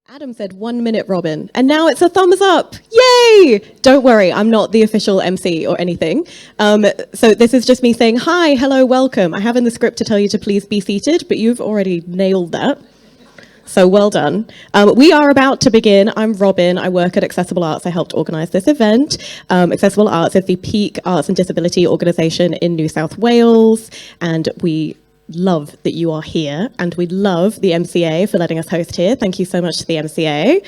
Adam said 1 minute, Robin, and now it's a thumbs up. Yay! Don't worry, I'm not the official MC or anything. So this is just me saying, hi, hello, welcome. I have in the script to tell you to please be seated, but you've already nailed that. So well done. We are about to begin. I'm Robin. I work at Accessible Arts. I helped organise this event. Accessible Arts is the peak arts and disability organisation in New South Wales, and we love that you are here, and we love the MCA for letting us host here. Thank you so much to the MCA.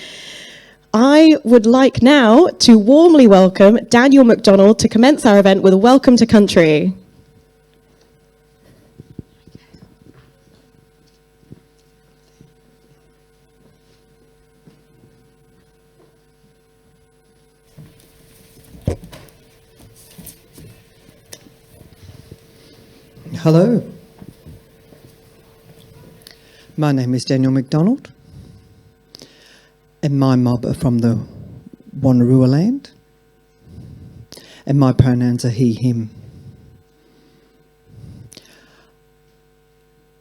I would like now to warmly welcome Daniel McDonald to commence our event with a welcome to country. Hello. My name is Daniel McDonald, and my mob are from the Wanneroo land, and my pronouns are he, him.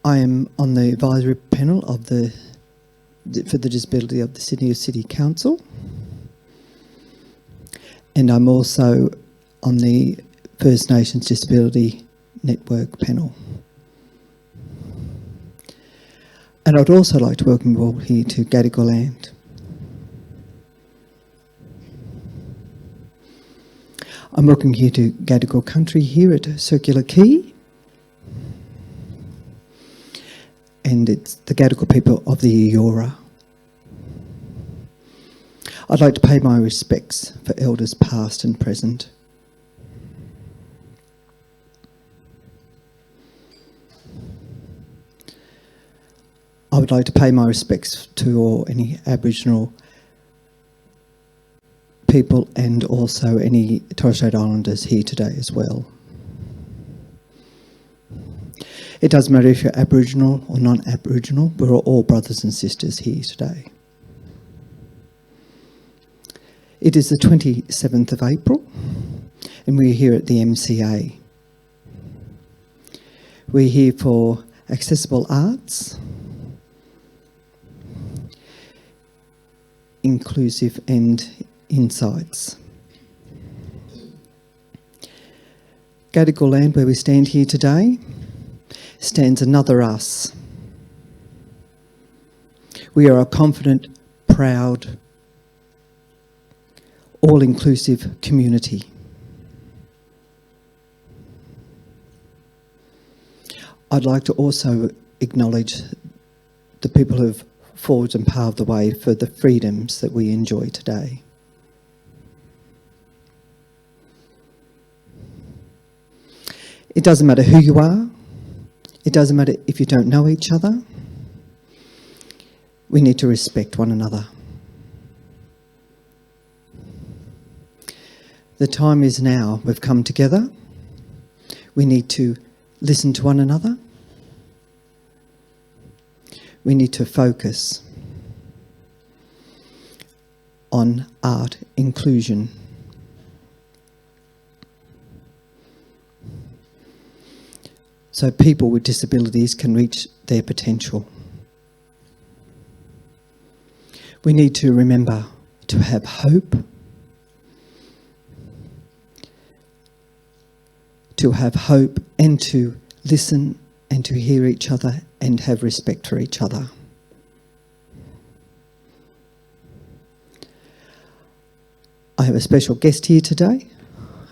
I am on the advisory panel of for the disability of the Sydney City Council, and I'm also on the First Nations Disability Network panel. And I'd also like to welcome you all here to Gadigal land. I'm welcome here to Gadigal country here at Circular Quay. And it's the Gadigal people of the Eora. I'd like to pay my respects for elders past and present. I would like to pay my respects to any Aboriginal people and also any Torres Strait Islanders here today as well. It doesn't matter if you're Aboriginal or non-Aboriginal, we're all brothers and sisters here today. It is the 27th of April and we're here at the MCA. We're here for accessible arts, inclusive and insights. Gadigal land, where we stand here today, stands another us. We are a confident, proud, all-inclusive community. I'd like to also acknowledge the people who have forged and paved the way for the freedoms that we enjoy today. It doesn't matter who you are. It doesn't matter if you don't know each other. We need to respect one another. The time is now. We've come together. We need to listen to one another. We need to focus on art inclusion. So people with disabilities can reach their potential. We need to remember to have hope, and to listen and to hear each other and have respect for each other. I have a special guest here today,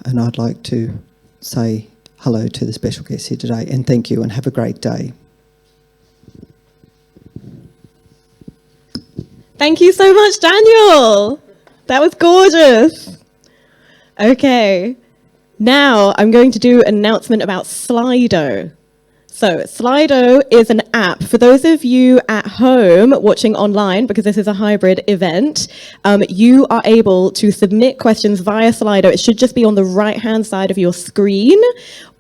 and I'd like to say hello to the special guest here today, and thank you, and have a great day. Thank you so much, Daniel. That was gorgeous. Okay, now I'm going to do an announcement about Slido. So Slido is an app for those of you at home watching online, because this is a hybrid event. You are able to submit questions via Slido. It should just be on the right-hand side of your screen.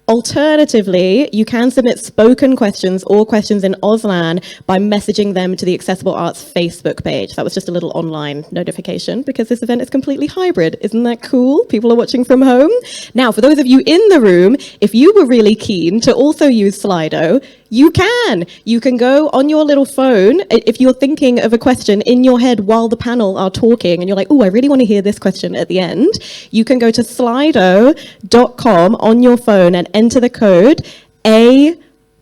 Alternatively, you can submit spoken questions or questions in Auslan by messaging them to the Accessible Arts Facebook page. That was just a little online notification because this event is completely hybrid. Isn't that cool? People are watching from home. Now, for those of you in the room, if you were really keen to also use Slido, You can. You can go on your little phone. If you're thinking of a question in your head while the panel are talking and you're like, oh, I really want to hear this question at the end, you can go to slido.com on your phone and enter the code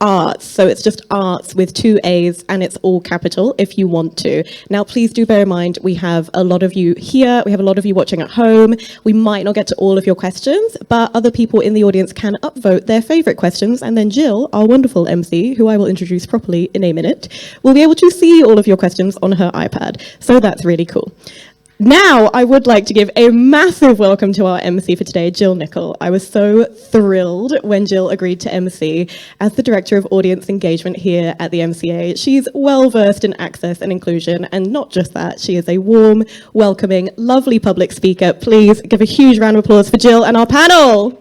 ARTS. So it's just arts with 2 A's and it's all capital if you want to. Now, please do bear in mind, we have a lot of you here. We have a lot of you watching at home. We might not get to all of your questions, but other people in the audience can upvote their favorite questions. And then Jill, our wonderful MC, who I will introduce properly in a minute, will be able to see all of your questions on her iPad. So that's really cool. Now, I would like to give a massive welcome to our MC for today, Jill Nicol. I was so thrilled when Jill agreed to MC as the Director of Audience Engagement here at the MCA. She's well-versed in access and inclusion, and not just that, she is a warm, welcoming, lovely public speaker. Please give a huge round of applause for Jill and our panel.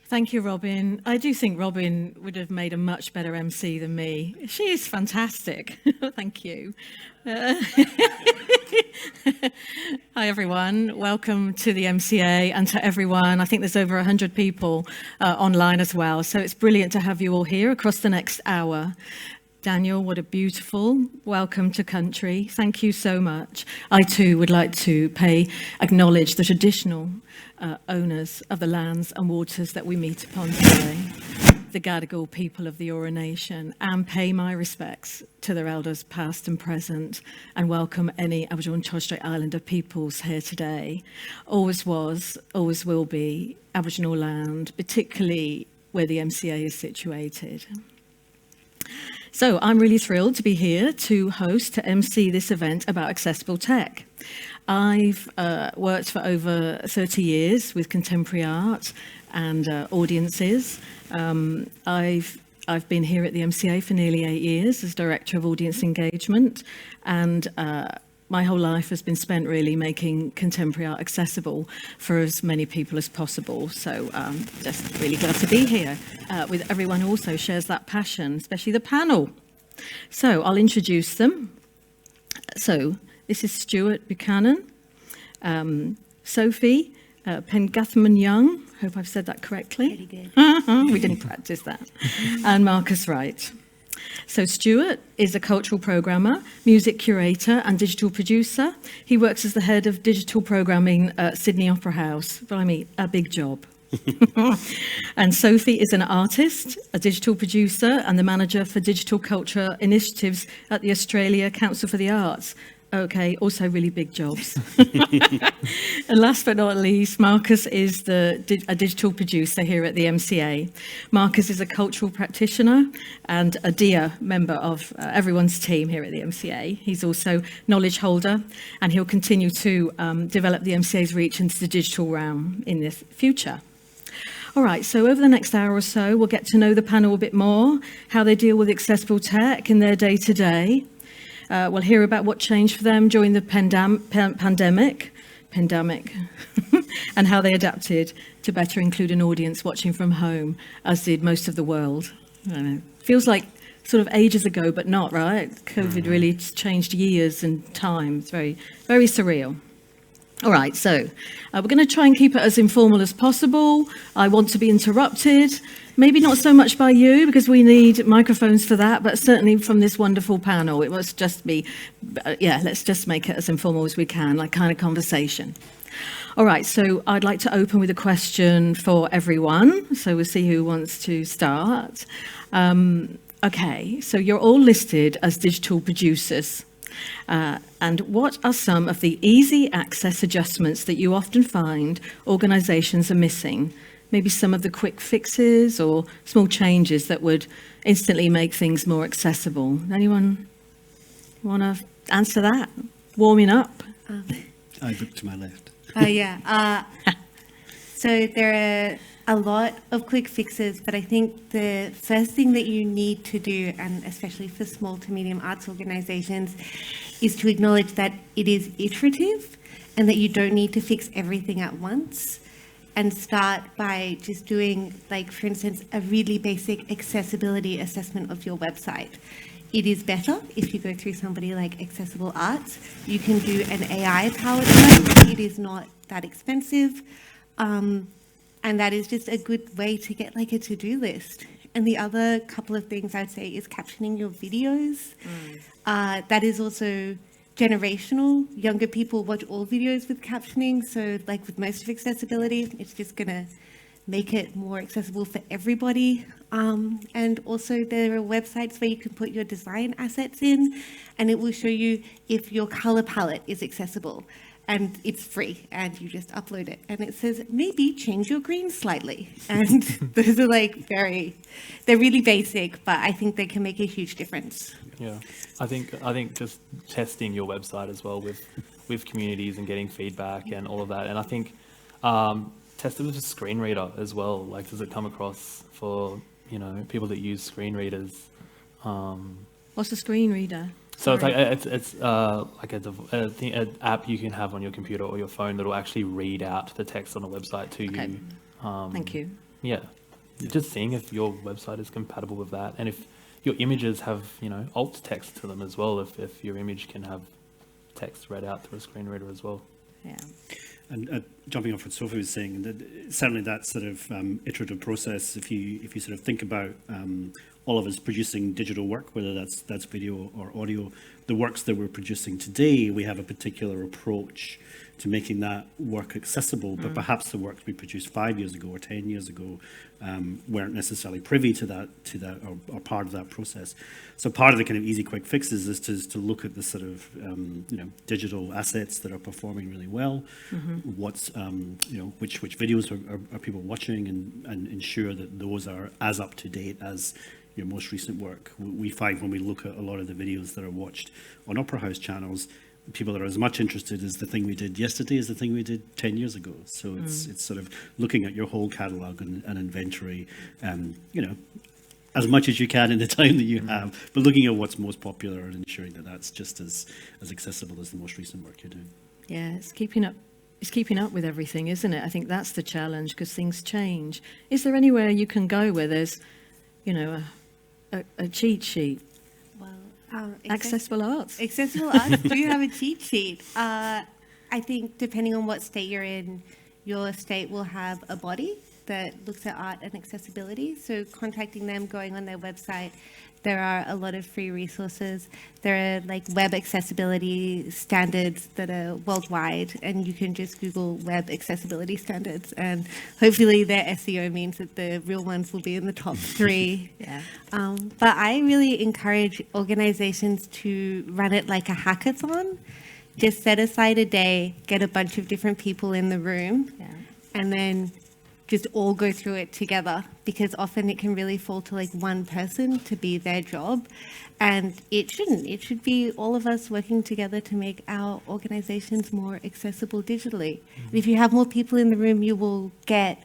Thank you, Robin. I do think Robin would have made a much better MC than me. She is fantastic. Thank you. Hi, everyone. Welcome to the MCA and to everyone. I think there's over 100 people online as well. So it's brilliant to have you all here across the next hour. Daniel, what a beautiful welcome to country. Thank you so much. I too would like to acknowledge the traditional owners of the lands and waters that we meet upon today, the Gadigal people of the Eora Nation, and pay my respects to their elders past and present, and welcome any Aboriginal and Torres Strait Islander peoples here today. Always was, always will be Aboriginal land, particularly where the MCA is situated. So I'm really thrilled to be here to MC this event about accessible tech. I've worked for over 30 years with contemporary art and audiences. I've been here at the MCA for nearly 8 years as Director of Audience Engagement, and my whole life has been spent really making contemporary art accessible for as many people as possible. So just really glad to be here with everyone who also shares that passion, especially the panel. So I'll introduce them. So this is Stuart Buchanan, Sophie Pengathman-Young, hope I've said that correctly. Pretty good. We didn't practice that. And Marcus Wright. So Stuart is a cultural programmer, music curator and digital producer. He works as the head of digital programming at Sydney Opera House. But I mean, a big job. And Sophie is an artist, a digital producer and the manager for digital culture initiatives at the Australia Council for the Arts. Okay, also really big jobs. And last but not least, Marcus is a digital producer here at the MCA. Marcus is a cultural practitioner and a dear member of everyone's team here at the MCA. He's also knowledge holder, and he'll continue to develop the MCA's reach into the digital realm in the future. All right, so over the next hour or so, we'll get to know the panel a bit more, how they deal with accessible tech in their day-to-day. We'll hear about what changed for them during the pandemic, and how they adapted to better include an audience watching from home, as did most of the world. I don't know. Feels like sort of ages ago, but not, right? COVID really changed years and time. It's very, very surreal. All right, so we're going to try and keep it as informal as possible. I want to be interrupted. Maybe not so much by you, because we need microphones for that, but certainly from this wonderful panel. It must just be, let's just make it as informal as we can, like kind of conversation. All right, so I'd like to open with a question for everyone. So we'll see who wants to start. Okay, so you're all listed as digital producers. And what are some of the easy access adjustments that you often find organisations are missing? Maybe some of the quick fixes or small changes that would instantly make things more accessible. Anyone want to answer that? Warming up? I look to my left. So there are a lot of quick fixes, but I think the first thing that you need to do, and especially for small to medium arts organisations, is to acknowledge that it is iterative and that you don't need to fix everything at once. And start by just doing, like, for instance, a really basic accessibility assessment of your website. It is better if you go through somebody like Accessible Arts. You can do an AI-powered one. It is not that expensive. And And that is just a good way to get like a to-do list. And the other couple of things I'd say is captioning your videos. That is also generational. Younger people watch all videos with captioning. So like with most of accessibility, it's just going to make it more accessible for everybody. And also there are websites where you can put your design assets in and it will show you if your color palette is accessible. And it's free, and you just upload it. And it says, maybe change your green slightly. And those are like they're really basic, but I think they can make a huge difference. Yeah, I think just testing your website as well with communities and getting feedback and all of that. And I think test it with a screen reader as well. Like, does it come across for, people that use screen readers? What's a screen reader? So it's like an app you can have on your computer or your phone that will actually read out the text on the website to you. Thank you. Yeah, just seeing if your website is compatible with that, and if your images have alt text to them as well. If your image can have text read out through a screen reader as well. Yeah. And jumping off what Sophie was saying, that certainly that sort of iterative process. If you sort of think about all of us producing digital work, whether that's video or audio, the works that we're producing today, we have a particular approach to making that work accessible. But perhaps the works we produced 5 years ago or 10 years ago weren't necessarily privy to that or part of that process. So part of the kind of easy quick fixes is to look at the sort of digital assets that are performing really well. What's which videos are people watching, and ensure that those are as up to date as your most recent work. We find when we look at a lot of the videos that are watched on Opera House channels, people are as much interested as the thing we did yesterday as the thing we did 10 years ago. So it's sort of looking at your whole catalogue and inventory, as much as you can in the time that you have, but looking at what's most popular and ensuring that that's just as accessible as the most recent work you're doing. Yeah, it's keeping up with everything, isn't it? I think that's the challenge, because things change. Is there anywhere you can go where there's, a cheat sheet? Well, Accessible Arts. Accessible Arts do have a cheat sheet. I think depending on what state you're in, your state will have a body that looks at art and accessibility. So contacting them, going on their website, there are a lot of free resources. There are like web accessibility standards that are worldwide, and you can just Google web accessibility standards, and hopefully their SEO means that the real ones will be in the top 3. Yeah. But I really encourage organizations to run it like a hackathon. Just set aside a day, get a bunch of different people in the room, and then just all go through it together, because often it can really fall to like one person to be their job, and it shouldn't. It should be all of us working together to make our organizations more accessible digitally. And if you have more people in the room, you will get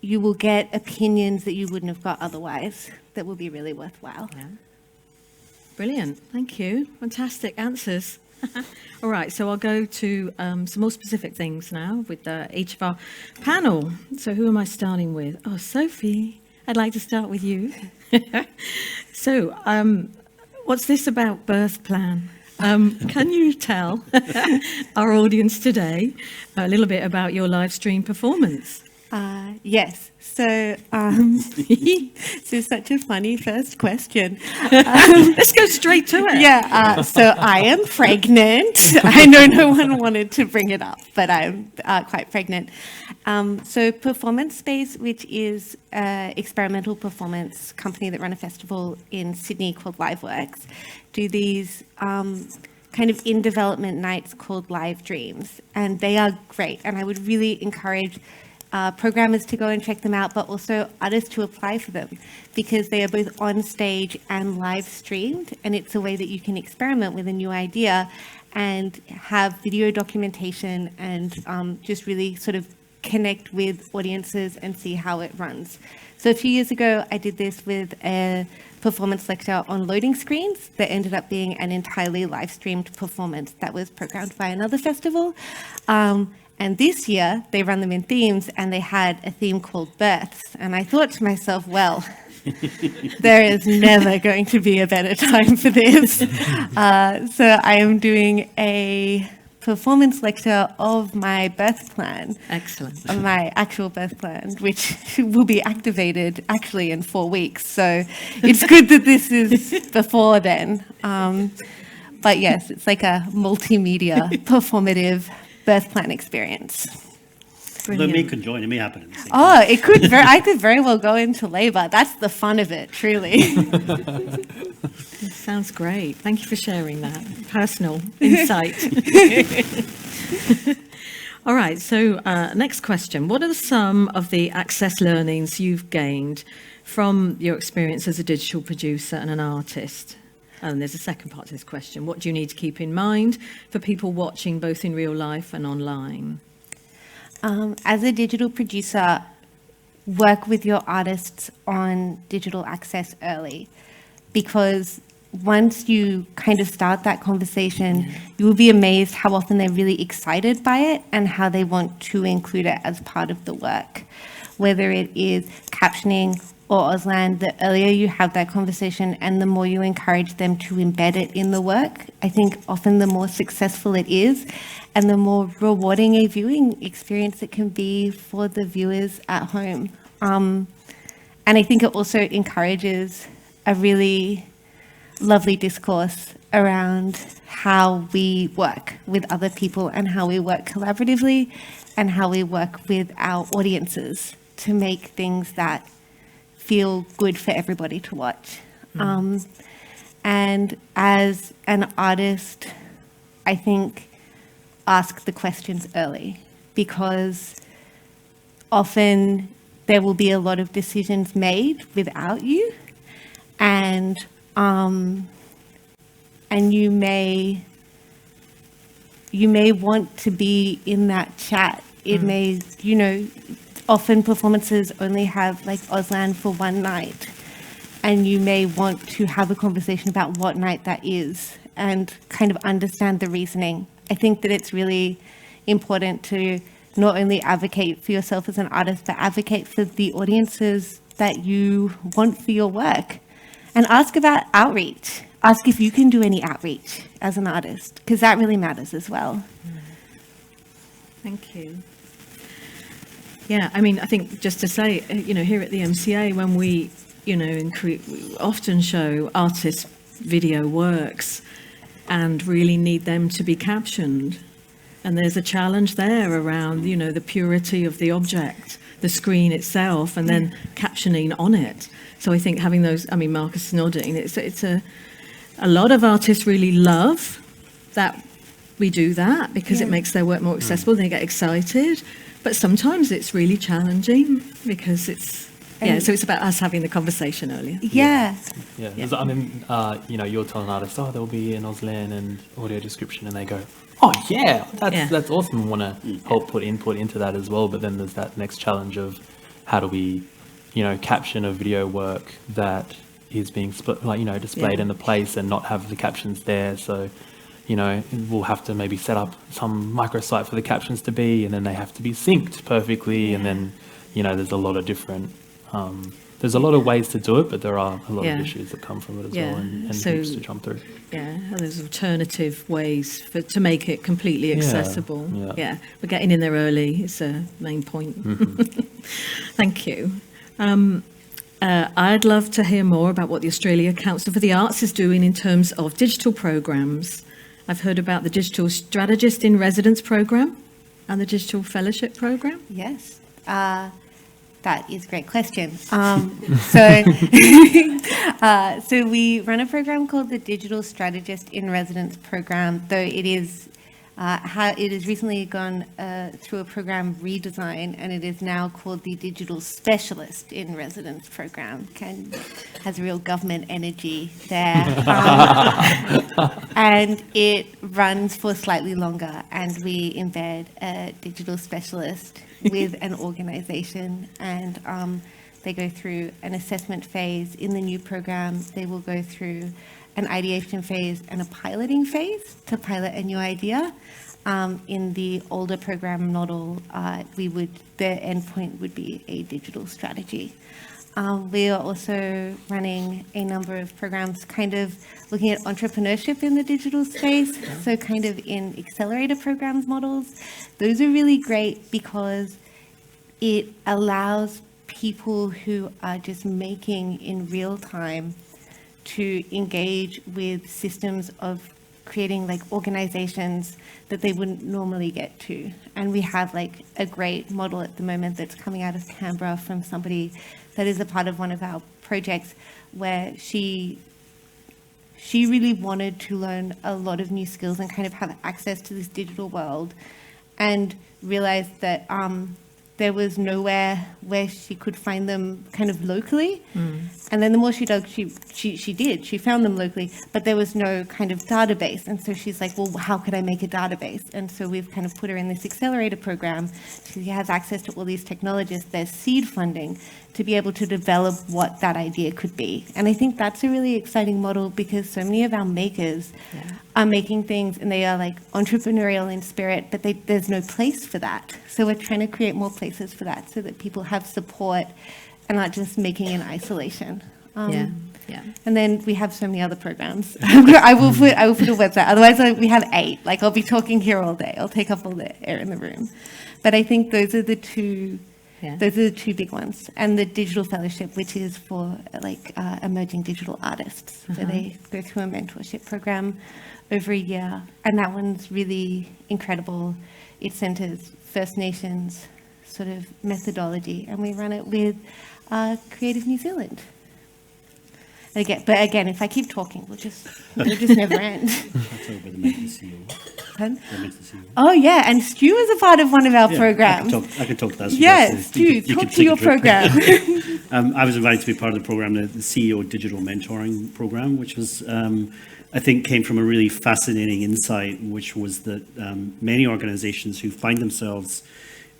opinions that you wouldn't have got otherwise that will be really worthwhile. Yeah. Brilliant. Thank you. Fantastic answers. All right, so I'll go to some more specific things now with each of our panel. So who am I starting with? Oh, Sophie, I'd like to start with you. So what's this about birth plan? Can you tell our audience today a little bit about your live stream performance? Yes. So this is such a funny first question. Let's go straight to it. Yeah. So I am pregnant. I know no one wanted to bring it up, but I'm quite pregnant. So Performance Space, which is an experimental performance company that run a festival in Sydney called LiveWorks, do these kind of in development nights called Live Dreams, and they are great. And I would really encourage programmers to go and check them out, but also artists to apply for them, because they are both on stage and live streamed, and it's a way that you can experiment with a new idea and have video documentation and just really sort of connect with audiences and see how it runs. So a few years ago, I did this with a performance lecture on loading screens that ended up being an entirely live streamed performance that was programmed by another festival. And this year, they run them in themes, and they had a theme called births. And I thought to myself, well, there is never going to be a better time for this. So I am doing a performance lecture of my birth plan, Excellent. of my actual birth plan, which will be activated actually in 4 weeks. So it's good that this is before then. But yes, it's like a multimedia performative birth plan experience. Although it may conjoin, it may happen at the same time. Oh, it could. I could very well go into labour. That's the fun of it, truly. Sounds great. Thank you for sharing that personal insight. All right, so next question. What are some of the access learnings you've gained from your experience as a digital producer and an artist? And there's a second part to this question. What do you need to keep in mind for people watching both in real life and online? As a digital producer, work with your artists on digital access early, because once you kind of start that conversation, you will be amazed how often they're really excited by it and how they want to include it as part of the work. Whether it is captioning or Auslan, the earlier you have that conversation and the more you encourage them to embed it in the work, I think often the more successful it is and the more rewarding a viewing experience it can be for the viewers at home. And I think it also encourages a really lovely discourse around how we work with other people and how we work collaboratively and how we work with our audiences to make things that feel good for everybody to watch. And as an artist, I think ask the questions early, because often there will be a lot of decisions made without you, and you may want to be in that chat. It may, often performances only have like Auslan for one night, and you may want to have a conversation about what night that is and kind of understand the reasoning. I think that it's really important to not only advocate for yourself as an artist, but advocate for the audiences that you want for your work, and ask about outreach. Ask if you can do any outreach as an artist, because that really matters as well. Thank you. Yeah, I mean, I think just to say, here at the MCA, when we, we often show artists' video works and really need them to be captioned. And there's a challenge there around, the purity of the object, the screen itself, and then captioning on it. So I think having those, Marcus is nodding, it's a lot of artists really love that we do that because it makes their work more accessible. They get excited. But sometimes it's really challenging because so it's about us having the conversation earlier. Yeah. I mean, you'll tell an artist, there'll be an Auslan and audio description, and they go, oh yeah, that's awesome. I want to help put input into that as well. But then there's that next challenge of how do we, caption a video work that is being displayed in the place and not have the captions there. So, we'll have to maybe set up some microsite for the captions to be, and then they have to be synced perfectly. And then, there's a lot of different, there's a lot of ways to do it, but there are a lot of issues that come from it as well, and hoops to jump through. Yeah, there's alternative ways to make it completely accessible. Yeah, but getting in there early is a main point. Thank you. I'd love to hear more about what the Australia Council for the Arts is doing in terms of digital programs. I've heard about the Digital Strategist in Residence program and the Digital Fellowship program. Yes, that is a great question. So we run a program called the Digital Strategist in Residence program, though it is recently gone through a program redesign, and it is now called the Digital Specialist in Residence program. Has real government energy there. And it runs for slightly longer, and we embed a digital specialist with an organisation, and they go through an assessment phase. In the new program, they will go through an ideation phase and a piloting phase to pilot a new idea. In the older program model, the endpoint would be a digital strategy. we are also running a number of programs kind of looking at entrepreneurship in the digital space, so kind of in accelerator programs models. Those are really great because it allows people who are just making in real time to engage with systems of creating like organizations that they wouldn't normally get to. And we have like a great model at the moment that's coming out of Canberra from somebody that is a part of one of our projects, where she really wanted to learn a lot of new skills and kind of have access to this digital world, and realized that there was nowhere where she could find them kind of locally. And then the more she dug, she found them locally, but there was no kind of database. And so she's like, well, how could I make a database? And so we've kind of put her in this accelerator program. She has access to all these technologists. There's seed funding to be able to develop what that idea could be. And I think that's a really exciting model, because so many of our makers are making things and they are like entrepreneurial in spirit, but there's no place for that. So we're trying to create more places for that so that people have support and not just making in isolation. Yeah. And then we have so many other programs. I will put a website. Otherwise, we have 8. Like, I'll be talking here all day. I'll take up all the air in the room. But I think those are the two. Yeah. Those are the 2 big ones. And the digital fellowship, which is for like emerging digital artists. So they go through a mentorship program over a year, and that one's really incredible. It centers First Nations sort of methodology, and we run it with Creative New Zealand. But again, if I keep talking, it'll just never end. That's over the Mentor CEO. Pardon? The Mentor CEO. Oh yeah, and Stu was a part of one of our programs. I can talk to that. Yes, Stu, talk to your program. I was invited to be part of the program, the CEO Digital Mentoring Program, which was, I think, came from a really fascinating insight, which was that many organizations who find themselves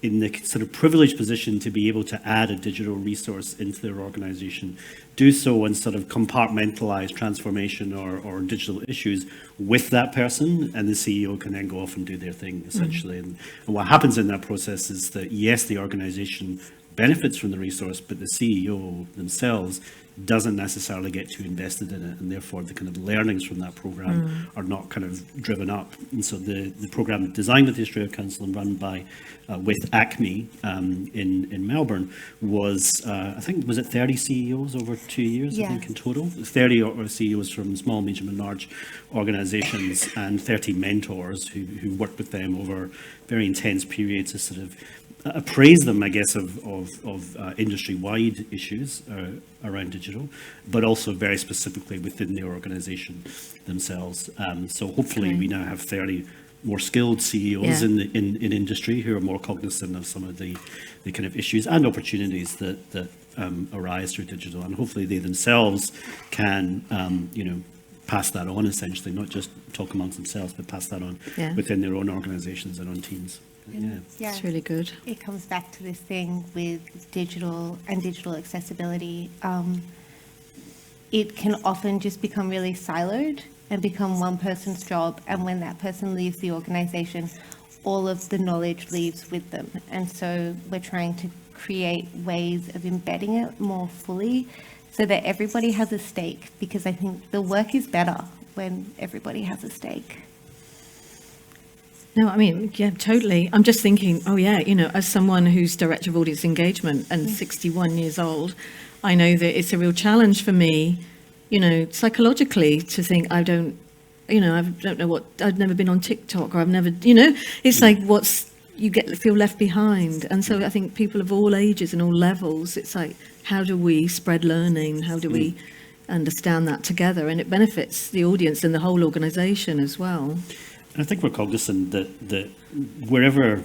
in the sort of privileged position to be able to add a digital resource into their organization, do so and sort of compartmentalize transformation or digital issues with that person, and the CEO can then go off and do their thing, essentially. And what happens in that process is that, yes, the organization benefits from the resource, but the CEO themselves doesn't necessarily get too invested in it, and therefore the kind of learnings from that program are not kind of driven up. And so the program designed with the Australia Council and run by with ACME in Melbourne was, I think, was it 30 CEOs over 2 years, I think, in total? 30 or CEOs from small, medium and large organizations, and 30 mentors who worked with them over very intense periods to sort of appraise them, I guess, of industry-wide issues around digital, but also very specifically within the organisation themselves. So hopefully we now have 30 more skilled CEOs in industry who are more cognizant of some of the kind of issues and opportunities that arise through digital, and hopefully they themselves can pass that on, essentially, not just talk amongst themselves, but pass that on within their own organisations and on teams. Yeah, It's really good. it comes back to this thing with digital and digital accessibility. It can often just become really siloed and become one person's job, and when that person leaves the organization, all of the knowledge leaves with them. And so we're trying to create ways of embedding it more fully so that everybody has a stake, because I think the work is better when everybody has a stake. No, I mean, yeah, totally. I'm just thinking, as someone who's Director of Audience Engagement and 61 years old, I know that it's a real challenge for me, psychologically, to think I don't know what, I've never been on TikTok, or I've never, it's like feel left behind. And so I think people of all ages and all levels, it's like, how do we spread learning? How do we understand that together? And it benefits the audience and the whole organisation as well. I think we're cognizant that wherever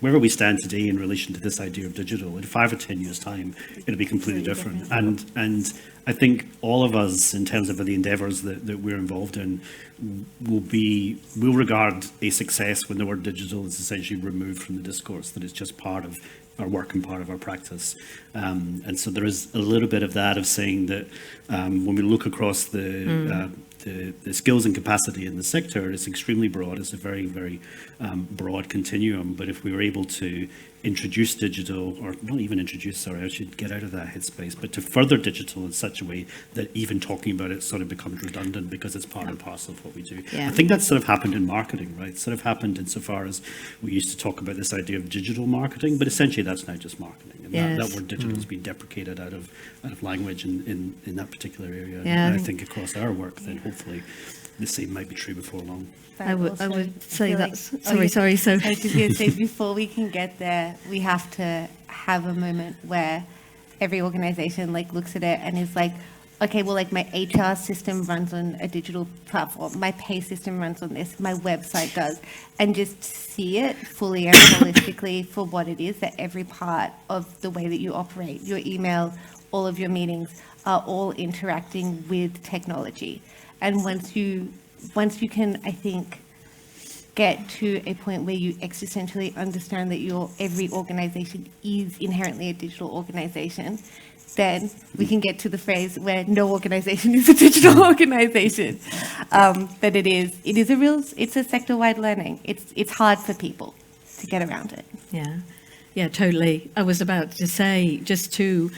we stand today in relation to this idea of digital, in 5 or 10 years' time, it'll be completely different. And I think all of us, in terms of the endeavours that we're involved in, will regard a success when the word digital is essentially removed from the discourse, that it's just part of our work and part of our practice. And so there is a little bit of that, of saying that when we look across the skills and capacity in the sector, it's extremely broad. It's a very, very broad continuum. But if we were able to introduce digital, or not even introduce, sorry, I should get out of that headspace, but to further digital in such a way that even talking about it sort of becomes redundant because it's part and parcel of what we do. Yeah. I think that's sort of happened in marketing, right? It's sort of happened insofar as we used to talk about this idea of digital marketing, but essentially that's now just marketing. And Yes. that word digital has been deprecated out of language in that particular area. Yeah, And I I think across our work, then hopefully the same might be true before long. I would Also, say feel that's, like- sorry, so. I was just going to say, before we can get there, we have to have a moment where every organization like looks at it and is like, okay, well, like my HR system runs on a digital platform, my pay system runs on this, my website does, and just see it fully and holistically for what it is, that every part of the way that you operate, your email, all of your meetings are all interacting with technology. And once you can, I think, get to a point where you existentially understand that every organization is inherently a digital organization, then we can get to the phrase where no organization is a digital organization. But it's a sector-wide learning. It's hard for people to get around it. Yeah, totally. I was about to say, just to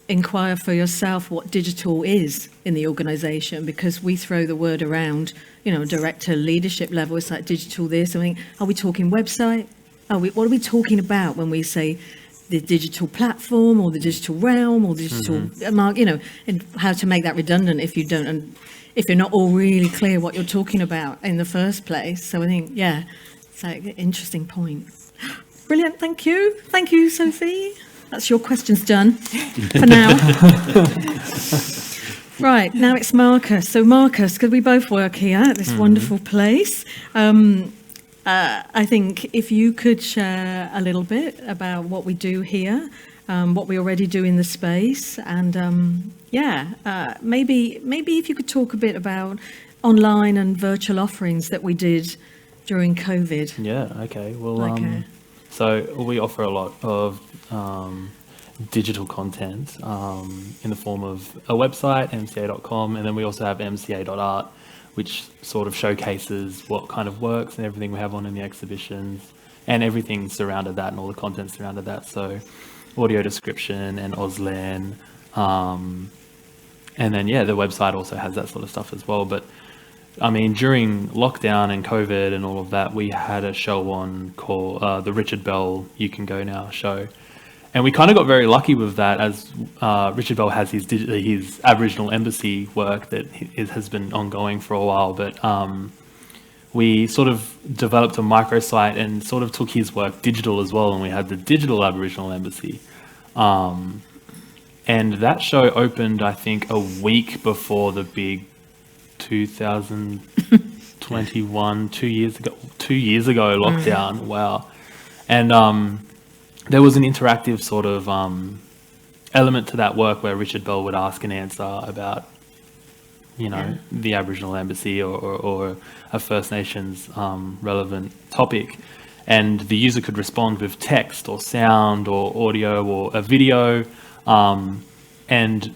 inquire for yourself what digital is in the organization, because we throw the word around, director leadership level. It's like digital this. I mean, are we talking website? What are we talking about when we say the digital platform or the digital realm or the digital mark, and how to make that redundant if you don't, and if you're not all really clear what you're talking about in the first place. So I think, yeah, it's like an interesting point. Brilliant. Thank you. Thank you, Sophie. That's your questions done for now. Right, now it's Marcus. So Marcus, because we both work here at this wonderful place, I think if you could share a little bit about what we do here, what we already do in the space, and maybe if you could talk a bit about online and virtual offerings that we did during COVID. Yeah, okay. Well, so we offer a lot of digital content in the form of a website, mca.com, and then we also have mca.art, which sort of showcases what kind of works and everything we have on in the exhibitions and everything surrounded that and all the content surrounded that. So audio description and Auslan. And then, the website also has that sort of stuff as well. But I mean, during lockdown and COVID and all of that, we had a show on called the Richard Bell You Can Go Now show. And we kind of got very lucky with that, as Richard Bell has his Aboriginal embassy work that has been ongoing for a while. But we sort of developed a microsite and sort of took his work digital as well. And we had the digital Aboriginal embassy. And that show opened, I think, a week before the big 2021, 2 years ago lockdown. Wow. And there was an interactive sort of element to that work where Richard Bell would ask and answer about, the Aboriginal embassy or a First Nations relevant topic. And the user could respond with text or sound or audio or a video. And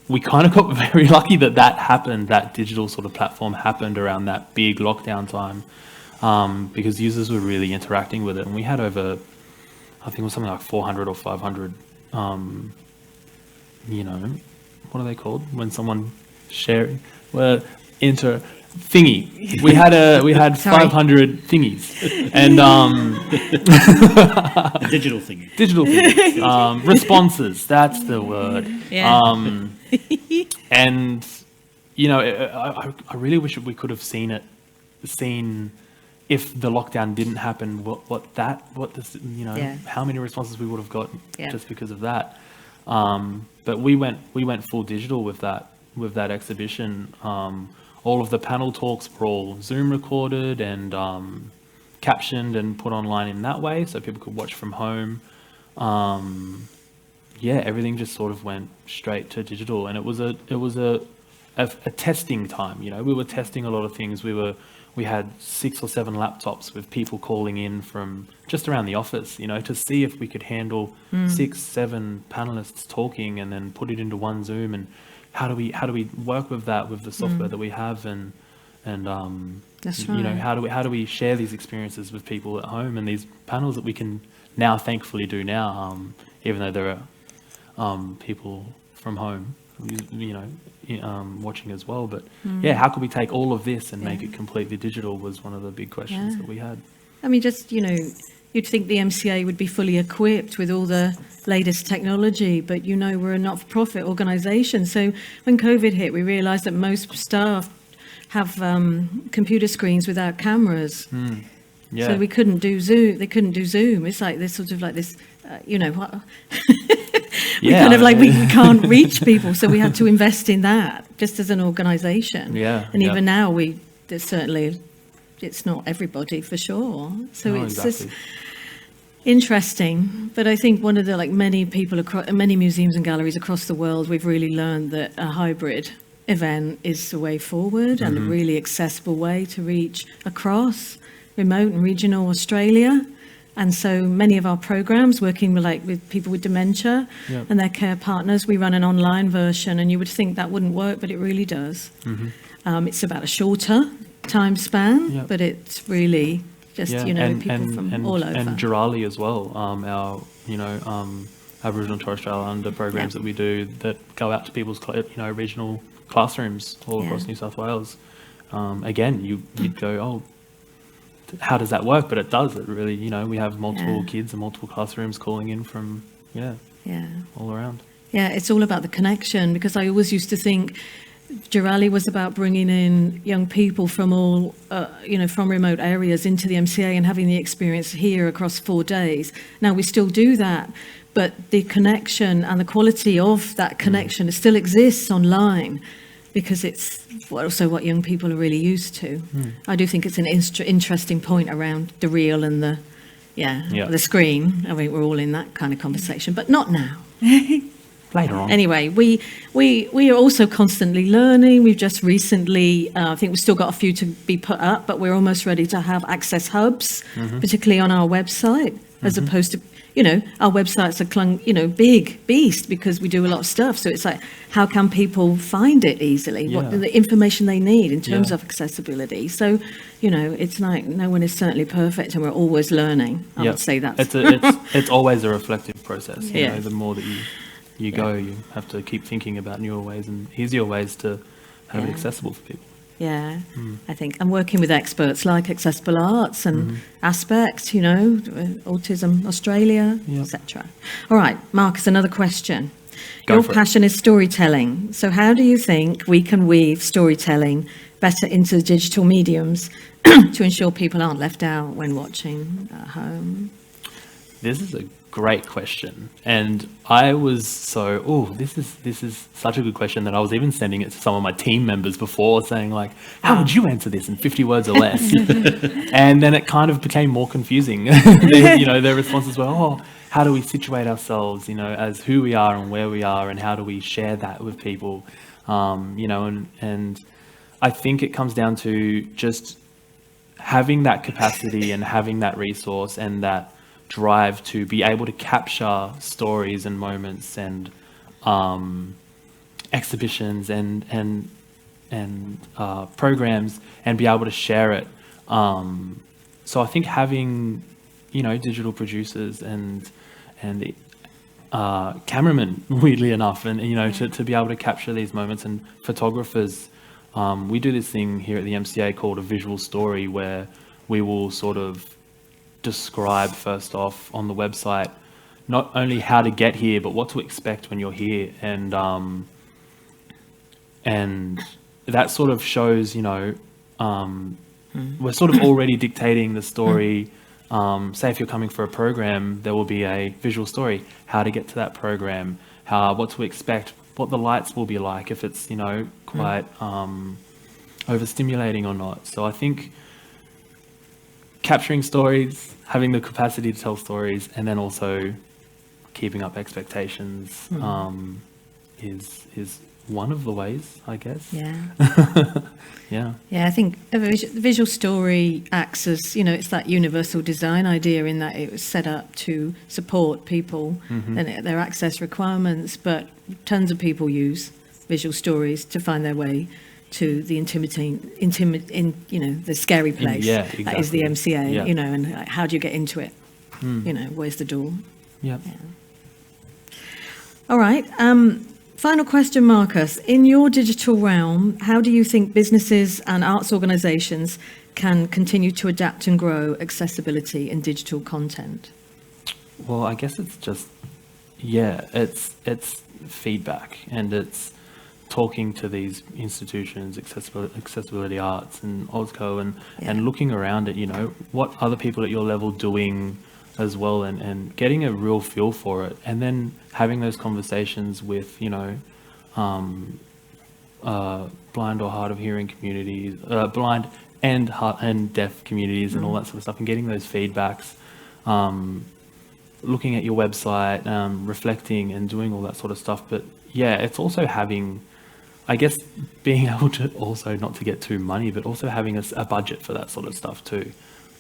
we kind of got very lucky that happened, that digital sort of platform happened around that big lockdown time, because users were really interacting with it. And we had over, I think it was something like 400 or 500, what are they called? When someone sharing, thingy. We had 500 thingies, and Digital thingy. Digital thingies. Responses. That's the word. Yeah. And I really wish we could have seen if the lockdown didn't happen, how many responses we would have got just because of that. But we went full digital with that exhibition. All of the panel talks were all Zoom recorded and captioned and put online in that way, so people could watch from home. Everything just sort of went straight to digital, and it was a testing time. We were testing a lot of things. We had 6 or 7 laptops with people calling in from just around the office, to see if we could handle 6, 7 panelists talking and then put it into one Zoom, and how do we work with that with the software that we have, and That's right. how do we share these experiences with people at home, and these panels that we can now thankfully do now, even though there are people from home, watching as well. But yeah, how could we take all of this and make it completely digital was one of the big questions that we had. I mean, just, you'd think the MCA would be fully equipped with all the latest technology, but we're a not-for-profit organisation. So when COVID hit, we realised that most staff have computer screens without cameras. Yeah. So we couldn't do Zoom. They couldn't do Zoom. It's like this sort of like this, we can't reach people. So we had to invest in that just as an organisation. Yeah. And even now, it's not everybody for sure. So it's just interesting. But I think one of the many people across many museums and galleries across the world, we've really learned that a hybrid event is the way forward and a really accessible way to reach across remote and regional Australia. And so many of our programs, working with people with dementia and their care partners, we run an online version, and you would think that wouldn't work, but it really does. It's about a shorter time span, but it's really just people from all over. And Girali as well, our Aboriginal and Torres Strait Islander programs that we do that go out to people's regional classrooms all across New South Wales. Again, you'd go, oh, how does that work? But it does. It really, we have multiple kids and multiple classrooms calling in from all around. Yeah, it's all about the connection, because I always used to think Girali was about bringing in young people from all, from remote areas into the MCA and having the experience here across 4 days. Now we still do that, but the connection and the quality of that connection still exists online, because it's also what young people are really used to. I do think it's an interesting point around the real and the screen. I mean, we're all in that kind of conversation, but not now. Later on. Anyway, we are also constantly learning. We've just recently, I think we've still got a few to be put up, but we're almost ready to have access hubs, particularly on our website, as opposed to, our website's a big beast because we do a lot of stuff. So it's like, how can people find it easily? What the information they need in terms of accessibility? So, it's like no one is certainly perfect, and we're always learning. I would say that. It's always a reflective process. The more that you go, you have to keep thinking about newer ways and easier ways to have it accessible for people. Yeah, I think I'm working with experts like Accessible Arts and Aspect, Autism Australia, etc. All right, Marcus, another question. Your passion is storytelling. So how do you think we can weave storytelling better into digital mediums to ensure people aren't left out when watching at home? This is a great question, and I was this is such a good question that I was even sending it to some of my team members before, saying how would you answer this in 50 words or less? And then it kind of became more confusing. Their responses were, how do we situate ourselves, as who we are and where we are, and how do we share that with people, and I think it comes down to just having that capacity and having that resource and that drive to be able to capture stories and moments and exhibitions and programs and be able to share it. So I think having digital producers and cameramen, weirdly enough, and to be able to capture these moments, and photographers. We do this thing here at the MCA called a visual story, where we will sort of describe first off on the website not only how to get here but what to expect when you're here, and that sort of shows we're sort of already dictating the story. Say if you're coming for a program, there will be a visual story, how to get to that program, what to expect, what the lights will be like, if it's quite overstimulating or not. So I think capturing stories, having the capacity to tell stories, and then also keeping up expectations is one of the ways, I guess. Yeah, I think a visual story acts as, it's that universal design idea, in that it was set up to support people and their access requirements, but tons of people use visual stories to find their way to the the scary place. Exactly. That is the MCA, and how do you get into it? You know, where's the door? Yeah. All right. Final question, Marcus. In your digital realm, how do you think businesses and arts organisations can continue to adapt and grow accessibility in digital content? Well, I guess it's just, it's feedback, and it's talking to these institutions, accessibility arts and OSCO, and looking around at, you know, what other people at your level doing as well, and getting a real feel for it, and then having those conversations with, you know, blind or hard of hearing communities, blind and hard and deaf communities, and all that sort of stuff, and getting those feedbacks, looking at your website, reflecting and doing all that sort of stuff. But yeah, it's also having, I guess, being able to also not to get too money, but also having a budget for that sort of stuff too.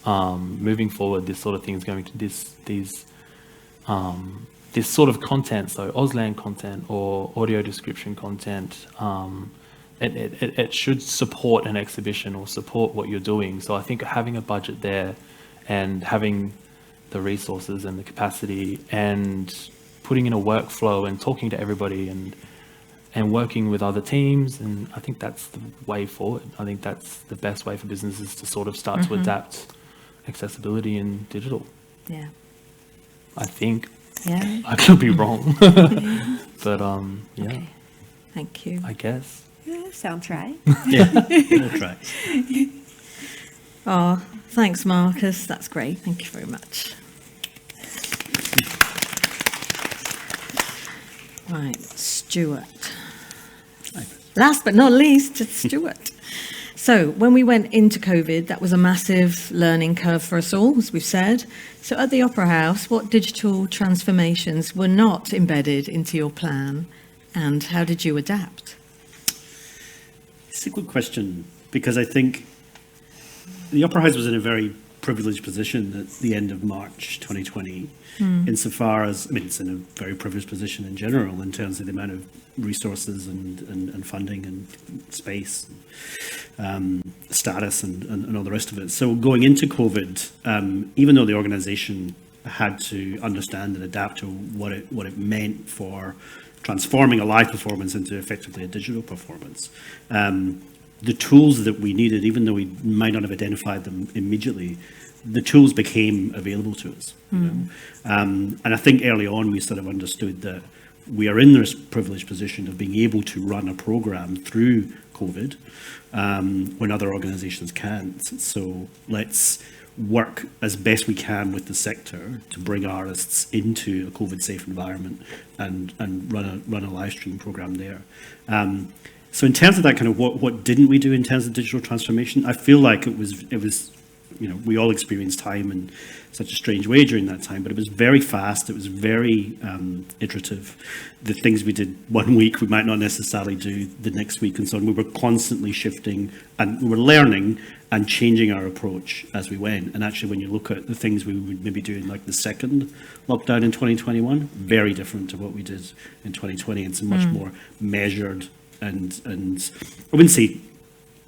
Moving forward, this sort of thing is going to this sort of content, so Auslan content or audio description content, it should support an exhibition or support what you're doing. So I think having a budget there and having the resources and the capacity and putting in a workflow and talking to everybody and working with other teams, and I think that's the way forward. I think that's the best way for businesses to sort of start to adapt accessibility in digital. Yeah. I think. Yeah. I could be wrong. But yeah. Okay. Thank you. I guess. Yeah, sounds right. Yeah, that's right. Oh, thanks, Marcus. That's great. Thank you very much. Right, Stuart. Last but not least, it's Stuart. So when we went into COVID, that was a massive learning curve for us all, as we've said. So at the Opera House, what digital transformations were not embedded into your plan, and how did you adapt? It's a good question, because I think the Opera House was in a very privileged position at the end of March 2020, insofar as, I mean, it's in a very privileged position in general in terms of the amount of resources and funding and space, status and all the rest of it. So going into COVID, even though the organisation had to understand and adapt to what it meant for transforming a live performance into effectively a digital performance, the tools that we needed, even though we might not have identified them immediately, the tools became available to us. You know? And I think early on we sort of understood that we are in this privileged position of being able to run a program through COVID when other organizations can't. So let's work as best we can with the sector to bring artists into a COVID-safe environment and run a live stream program there. So in terms of that kind of what didn't we do in terms of digital transformation, I feel like it was, you know, we all experienced time in such a strange way during that time, but it was very fast. It was very iterative. The things we did one week, we might not necessarily do the next week and so on. We were constantly shifting and we were learning and changing our approach as we went. And actually, when you look at the things we would maybe do in like the second lockdown in 2021, very different to what we did in 2020. It's much more measured and I wouldn't say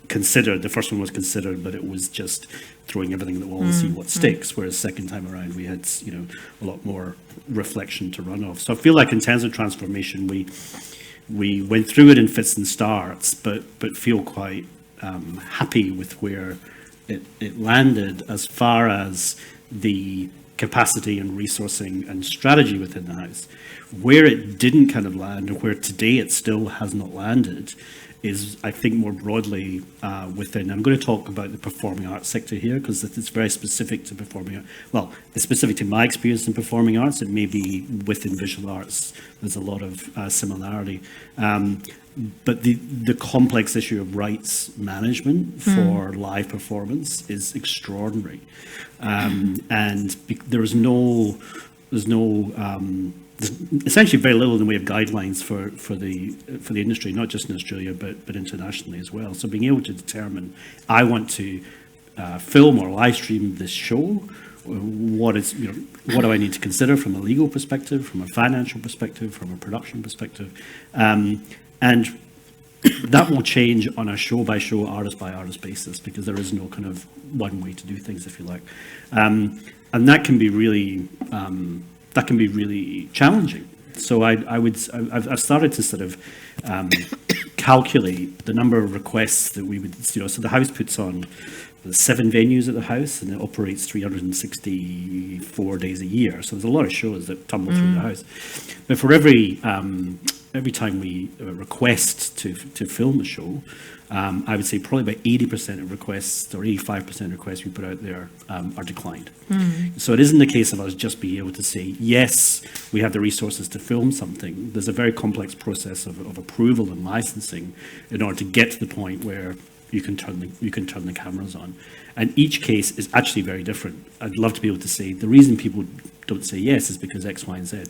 considered. The first one was considered, but it was just throwing everything at the wall and see what sticks. Whereas second time around, we had, you know, a lot more reflection to run off. So I feel like in terms of transformation, we went through it in fits and starts, but feel quite happy with where it landed as far as the capacity and resourcing and strategy within the house. Where it didn't kind of land, or where today it still has not landed, is, I think, more broadly within. I'm going to talk about the performing arts sector here because it's very specific to performing arts. Well, it's specific to my experience in performing arts. It may be within visual arts. There's a lot of similarity. But the complex issue of rights management for live performance is extraordinary. And there's essentially very little in the way of guidelines for the industry, not just in Australia but internationally as well. So being able to determine, I want to film or live stream this show. What do I need to consider from a legal perspective, from a financial perspective, from a production perspective, and that will change on a show by show, artist by artist basis, because there is no kind of one way to do things, if you like. and that can be really challenging. So I've started to sort of calculate the number of requests that we would, so the house puts on 7 venues at the house, and it operates 364 days a year. So there's a lot of shows that tumble through the house. But for every time we request to film a show, I would say probably about 80% of requests or 85% of requests we put out there are declined. So it isn't the case of us just being able to say, yes, we have the resources to film something. There's a very complex process of approval and licensing in order to get to the point where you can turn the cameras on. And each case is actually very different. I'd love to be able to say the reason people don't say yes is because X, Y, and Z.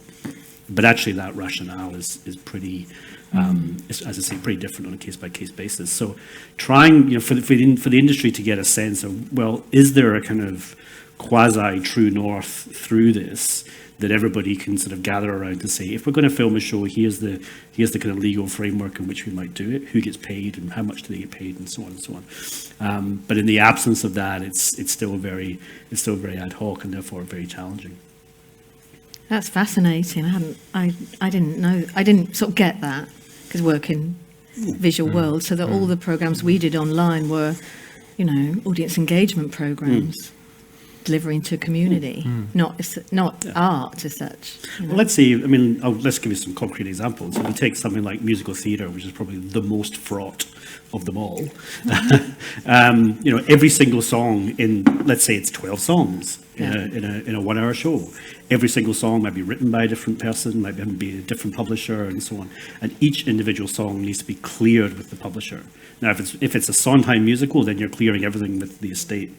But actually that rationale is pretty, as I say, pretty different on a case-by-case basis. So trying, for the industry to get a sense of, well, is there a kind of quasi-true north through this that everybody can sort of gather around to say, if we're going to film a show, here's the kind of legal framework in which we might do it, who gets paid and how much do they get paid, and so on and so on. But in the absence of that, it's still very ad hoc and therefore very challenging. That's fascinating. I didn't know. I didn't sort of get that because work in visual world. So that all the programs we did online were, audience engagement programs, delivering to community, not art as such. Well, let's see. I mean, let's give you some concrete examples. If you take something like musical theatre, which is probably the most fraught of them all, every single song in, let's say it's 12 songs in a 1 hour show. Every single song might be written by a different person, might be a different publisher, and so on. And each individual song needs to be cleared with the publisher. Now, if it's a Sondheim musical, then you're clearing everything with the estate.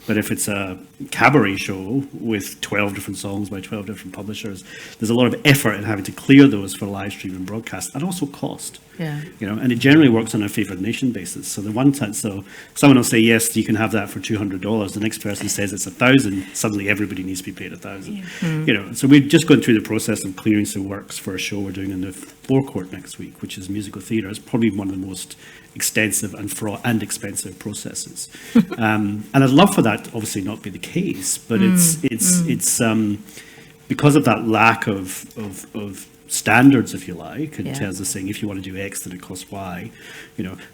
But if it's a cabaret show with 12 different songs by 12 different publishers, there's a lot of effort in having to clear those for live stream and broadcast, and also cost. Yeah. And it generally works on a favoured nation basis. So so someone will say, yes, you can have that for $200. The next person says it's $1,000. Suddenly everybody needs to be paid $1,000. So we've just gone through the process of clearing some works for a show we're doing in the forecourt next week, which is musical theatre. It's probably one of the most extensive and fraught and expensive processes. And I'd love for that to obviously not be the case, but it's because of that lack of standards, if you like, in terms of saying if you want to do X, then it costs Y.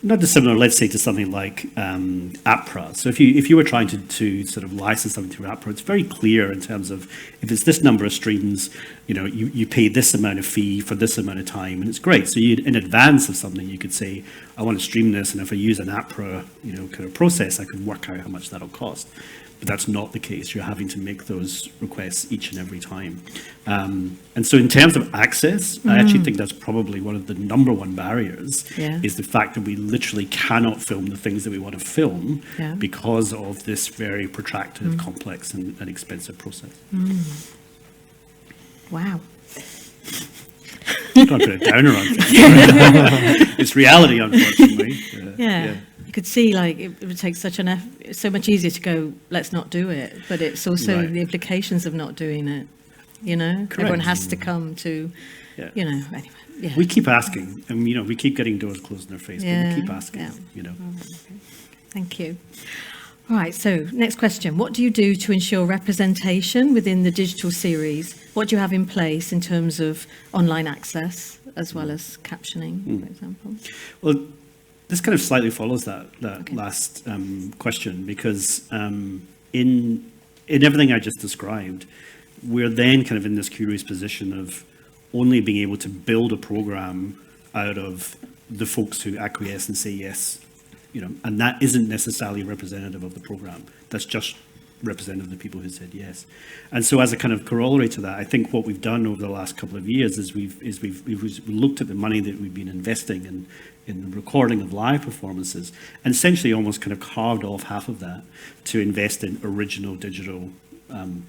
Not dissimilar, let's say, to something like APRA. So if you were trying to sort of license something through APRA, it's very clear in terms of if it's this number of streams, you pay this amount of fee for this amount of time, and it's great. So in advance of something, you could say, I want to stream this, and if I use an APRA, kind of process, I could work out how much that'll cost. But that's not the case. You're having to make those requests each and every time. And so in terms of access, I actually think that's probably one of the number one barriers, is the fact that we literally cannot film the things that we want to film because of this very protracted, complex and expensive process. Wow. Don't put a downer on things. It's reality, unfortunately. Yeah. You could see like it would take such an effort. It's so much easier to go, let's not do it. But it's also the implications of not doing it. Correct. Everyone has to come to, anyway. Yeah. We keep asking, and we keep getting doors closed in their face, but we keep asking. Thank you. All right, so next question. What do you do to ensure representation within the digital series? What do you have in place in terms of online access as well as captioning, for example? Well, this kind of slightly follows that last question, because in everything I just described, we're then kind of in this curious position of only being able to build a program out of the folks who acquiesce and say yes, and that isn't necessarily representative of the program. That's just representative of the people who said yes. And so as a kind of corollary to that, I think what we've done over the last couple of years is we've looked at the money that we've been investing in the recording of live performances, and essentially almost kind of carved off half of that to invest in original digital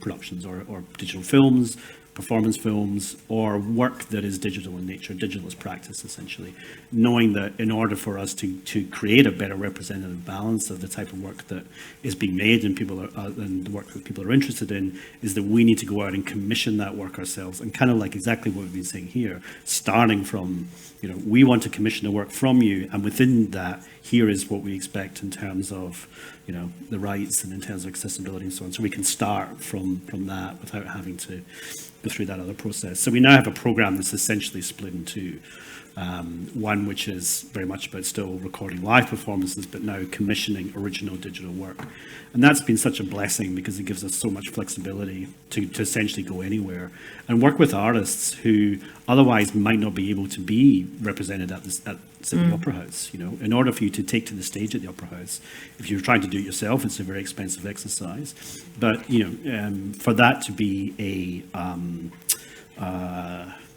productions or digital films, performance films, or work that is digital in nature, digital as practice, essentially. Knowing that in order for us to create a better representative balance of the type of work that is being made and and the work that people are interested in, is that we need to go out and commission that work ourselves. And kind of like exactly what we've been saying here, starting from, we want to commission the work from you, and within that, here is what we expect in terms of, the rights and in terms of accessibility and so on. So we can start from that without having to go through that other process. So we now have a program that's essentially split in two. One which is very much about still recording live performances, but now commissioning original digital work. And that's been such a blessing because it gives us so much flexibility to essentially go anywhere and work with artists who otherwise might not be able to be represented at Sydney Opera House. In order for you to take to the stage at the Opera House, if you're trying to do it yourself, it's a very expensive exercise. But for that to be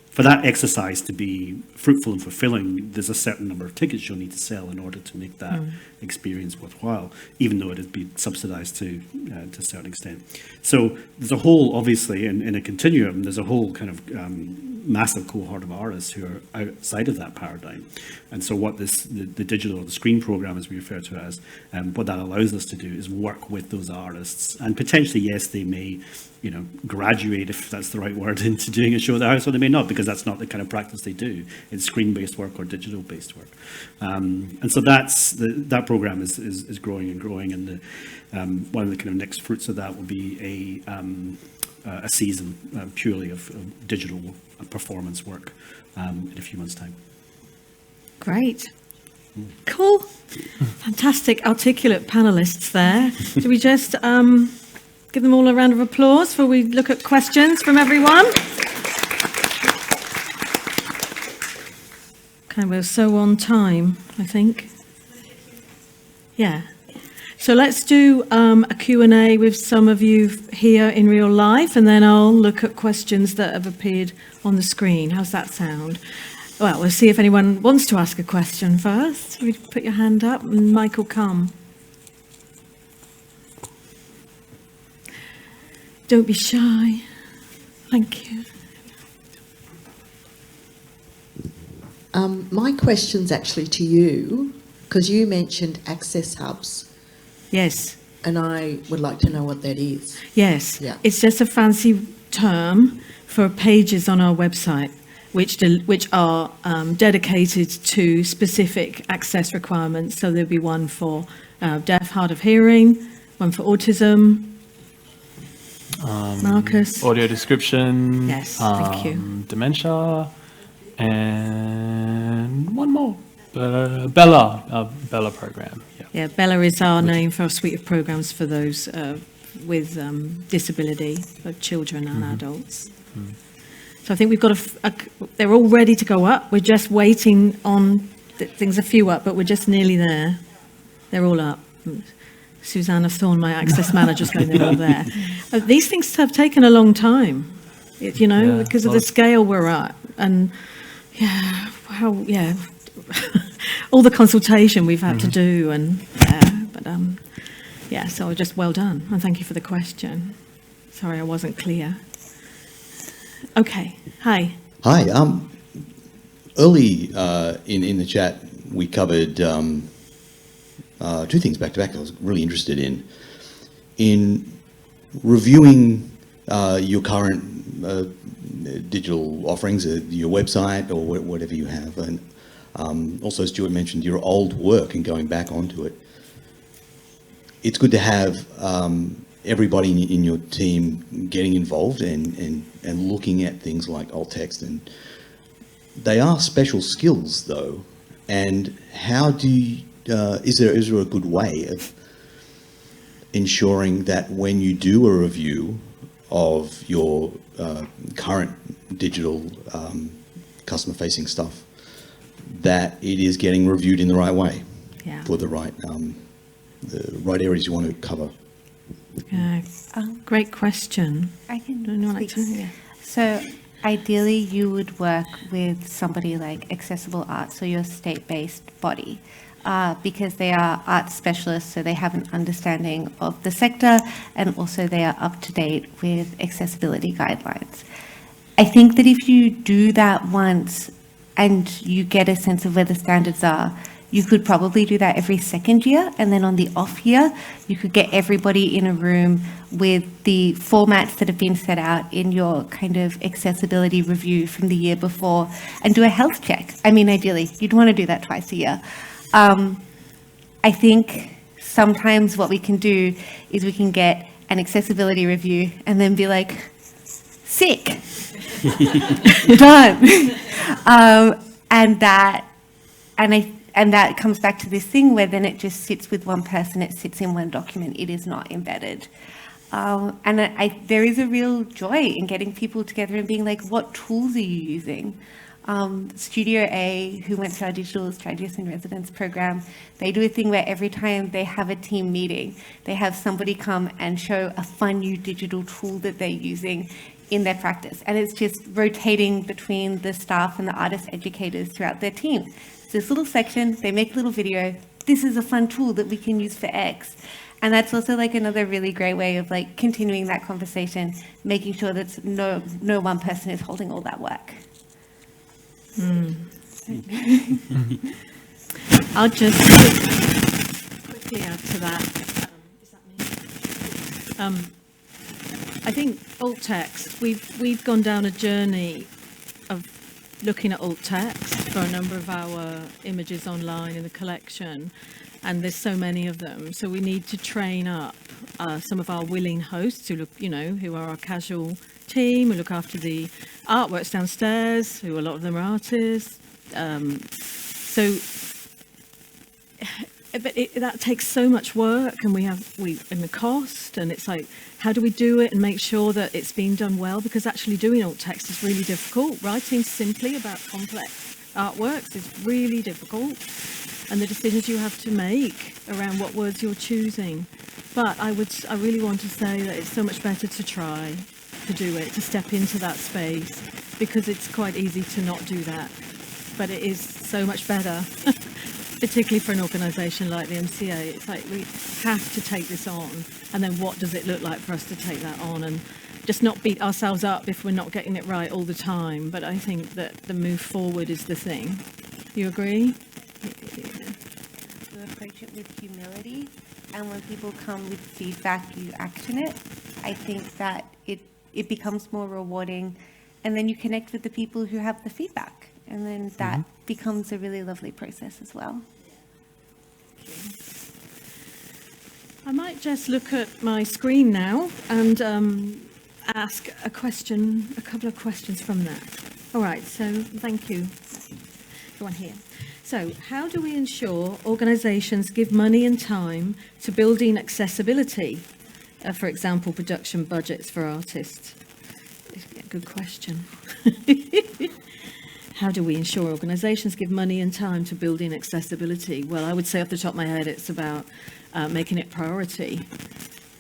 for that exercise to be fruitful and fulfilling, there's a certain number of tickets you'll need to sell in order to make that experience worthwhile, even though it'd be subsidized to a certain extent. So there's a whole, obviously, in a continuum, there's a whole kind of massive cohort of artists who are outside of that paradigm. And so what the digital, or the screen program, as we refer to it as, what that allows us to do is work with those artists. And potentially, yes, they may graduate, if that's the right word, into doing a show at the house, or they may not, because that's not the kind of practice they do. It's screen-based work or digital-based work. And so that program is growing and growing, and one of the kind of next fruits of that will be a season purely of digital performance work in a few months' time. Great. Cool. Fantastic, articulate panelists there. Should we just give them all a round of applause before we look at questions from everyone? Okay, we're so on time, I think. Yeah. So let's do a Q&A with some of you here in real life, and then I'll look at questions that have appeared on the screen. How's that sound? Well, we'll see if anyone wants to ask a question first. Will you put your hand up, and Mike will come. Don't be shy. Thank you. My question's actually to you, because you mentioned access hubs, Yes. and I would like to know what that is. Yes. Yeah. It's just a fancy term for pages on our website, which are dedicated to specific access requirements. So there'll be one for deaf, hard of hearing, one for autism. Marcus. Audio description. Yes, thank you. Dementia, and one more. Bella program. Yeah, Bella is our name for a suite of programs for those with disability, both children and adults. So I think we've got they're all ready to go up. We're just waiting on things, a few up, but we're just nearly there. They're all up. Susanna Thorne, my access manager, is going, they're all there. These things have taken a long time, because of the scale we're at. And all the consultation we've had to do, so just well done, and thank you for the question. Sorry I wasn't clear. Okay, hi. Hi. Early in the chat, we covered two things back to back I was really interested in reviewing your current digital offerings, your website or whatever you have, and also Stuart mentioned your old work and going back onto it. It's good to have everybody in your team getting involved and looking at things like alt text, and they are special skills though. And how do you, is there a good way of ensuring that when you do a review of your current digital customer-facing stuff, that it is getting reviewed in the right way for the right areas you want to cover? Great question. I can like to, So ideally you would work with somebody like Accessible Arts, so your state-based body, because they are art specialists, so they have an understanding of the sector, and also they are up to date with accessibility guidelines. I think that if you do that once and you get a sense of where the standards are, you could probably do that every second year, and then on the off year, you could get everybody in a room with the formats that have been set out in your kind of accessibility review from the year before and do a health check. I mean, ideally, you'd want to do that twice a year. I think sometimes what we can do is we can get an accessibility review and then be like, sick, done. And that comes back to this thing where then it just sits with one person, it sits in one document, it is not embedded. There is a real joy in getting people together and being like, what tools are you using? Studio A, who went to our digital strategist in residence program, they do a thing where every time they have a team meeting, they have somebody come and show a fun new digital tool that they're using in their practice. And it's just rotating between the staff and the artist educators throughout their team. It's this little section, they make a little video, this is a fun tool that we can use for X. And that's also like another really great way of like continuing that conversation, making sure that no one person is holding all that work. I'll just quickly add to that. Is that me? I think alt text, we've gone down a journey of looking at alt text for a number of our images online in the collection, and there's so many of them. So we need to train up some of our willing hosts who look, who are our casual team, who look after the artworks downstairs, who a lot of them are artists. But that takes so much work, and and the cost, and it's like, how do we do it and make sure that it's being done well? Because actually doing alt text is really difficult. Writing simply about complex artworks is really difficult, and the decisions you have to make around what words you're choosing. But I really want to say that it's so much better to try to do it, to step into that space, because it's quite easy to not do that. But it is so much better, particularly for an organisation like the MCA. It's like we have to take this on, and then what does it look like for us to take that on, and just not beat ourselves up if we're not getting it right all the time. But I think that the move forward is the thing. You agree? To approach it with humility, and when people come with feedback, you action it. I think that it becomes more rewarding, and then you connect with the people who have the feedback, and then that becomes a really lovely process as well. I might just look at my screen now and ask a couple of questions from that. All right, so thank you. Go on here. So, how do we ensure organisations give money and time to building accessibility? For example, production budgets for artists. Good question. How do we ensure organisations give money and time to building accessibility? Well, I would say off the top of my head, it's about making it priority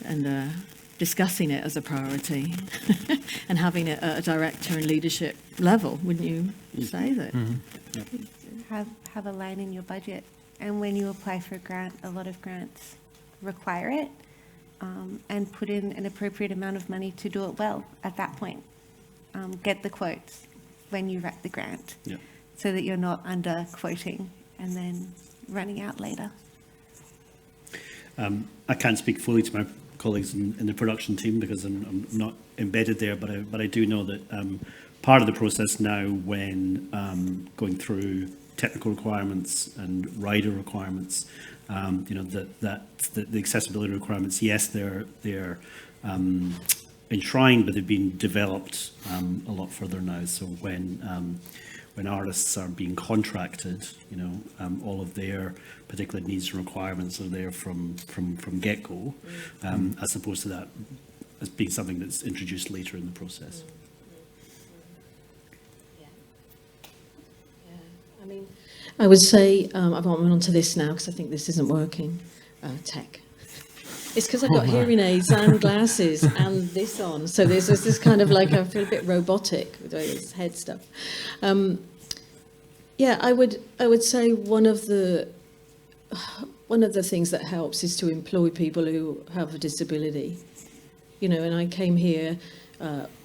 and discussing it as a priority and having it at a director and leadership level, wouldn't you say that? Have a line in your budget, and when you apply for a grant, a lot of grants require it, and put in an appropriate amount of money to do it well at that point. Get the quotes when you write the grant, so that you're not under quoting and then running out later. I can't speak fully to my colleagues in the production team because I'm not embedded there, but I do know that part of the process now, when going through technical requirements and rider requirements, that the accessibility requirements, yes, they're enshrined, but they've been developed a lot further now. So when artists are being contracted, all of their particular needs and requirements are there from get-go, as opposed to that as being something that's introduced later in the process. I would say, I won't move on to this now because I think this isn't working, tech. It's because I've got hearing aids and glasses and this on. So there's this kind of like, I feel a bit robotic with this head stuff. I would say one of the things that helps is to employ people who have a disability. And I came here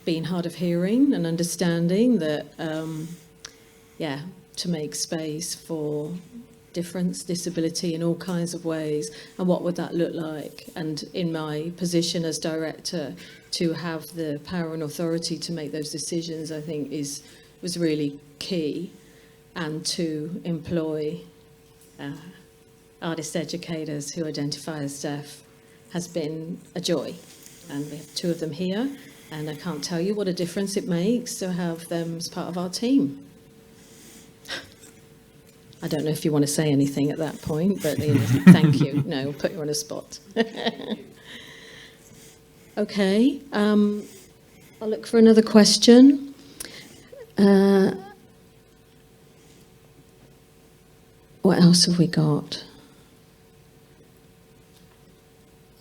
been hard of hearing and understanding that, to make space for difference, disability in all kinds of ways, and what would that look like? And in my position as director, to have the power and authority to make those decisions, I think was really key, and to employ artist educators who identify as deaf has been a joy. And we have 2 of them here, and I can't tell you what a difference it makes to have them as part of our team. I don't know if you want to say anything at that point, but thank you. No, we'll put you on a spot. Okay, I'll look for another question. What else have we got?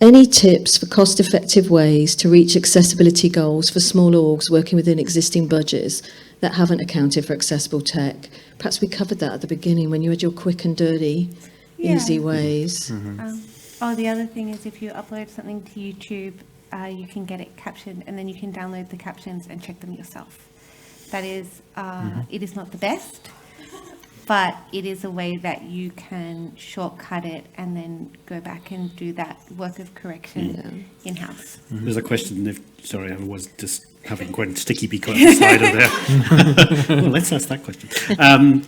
Any tips for cost-effective ways to reach accessibility goals for small orgs working within existing budgets that haven't accounted for accessible tech? Perhaps we covered that at the beginning when you had your quick and dirty, easy ways. The other thing is if you upload something to YouTube, you can get it captioned, and then you can download the captions and check them yourself. That is, it is not the best, but it is a way that you can shortcut it and then go back and do that work of correction in-house. There's a question, I was just having quite a sticky beak on the slide there. Well, let's ask that question.